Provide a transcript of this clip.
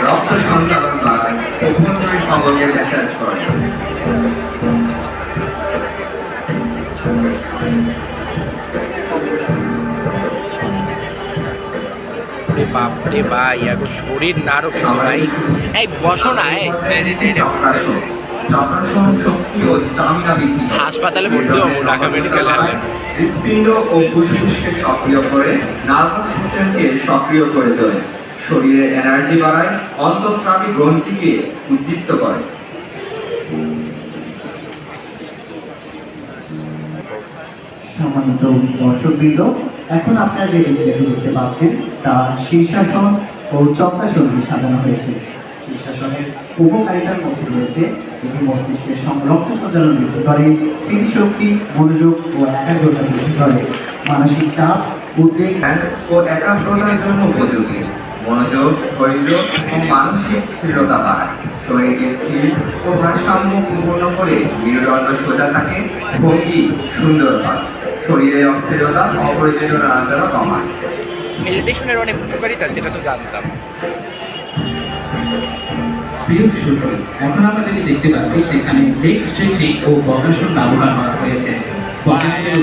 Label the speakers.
Speaker 1: রক্ত সঞ্চালন বাড়ায়, অভ্যন্তরীণ অঙ্গকে ম্যাসাজ করে।
Speaker 2: বাপরে ভাই ইয়াগো শরীর নারক ভাই। এই বসো না,
Speaker 1: চক্রাসন। চক্রাসন শক্তি ও স্টামিনা বৃদ্ধি করে।
Speaker 2: হাসপাতালে ভর্তি হবো ঢাকা মেডিকেলে।
Speaker 1: হৃৎপিণ্ড ও ফুসফুসকে সক্রিয় করে, নার্ভাস সিস্টেমকে সক্রিয় করে তোলে, শরীরে এনার্জি বাড়ায়, অন্তঃস্রাবী গ্রন্থিকে উদ্দীপ্ত করে।
Speaker 3: সম্মানিত দর্শকবৃন্দ, এখন আপনারা যে ডিসপ্লেটি দেখতে পাচ্ছেন তা শীর্ষাসন ও চক্রাসন দিয়ে সাজানো হয়েছে। শীর্ষাসনের উপকারিতার মধ্যে রয়েছে এটি মস্তিষ্কের রক্ত সঞ্চালন বৃদ্ধি করে, স্মৃতিশক্তি, মনোযোগ ও একাগ্রতা বৃদ্ধি করে, মানসিক চাপ, উদ্বেগ
Speaker 1: ও একাগ্রতার জন্য উপযোগী, মনোযোগ, ধৈর্য ও মানসিক স্থিরতা বাড়ায়, শরীরকে স্থির ও ভারসাম্যপূর্ণ করে, মেরুদণ্ড সোজা থাকে, ভঙ্গি সুন্দর হয়, শরীরের অস্থিরতা, অপ্রয়োজনীয় নাড়াচাড়া কমায়।
Speaker 2: মেডিটেশনের অনেক উপকারিতা যেটা তো জানতাম।
Speaker 4: প্রিয় শ্রোতা, এখন আমরা যেটি দেখতে পাচ্ছি সেখানে লেগ স্ট্রেচিং ও বকাসন ব্যবহার করা হয়েছে। বকাসনের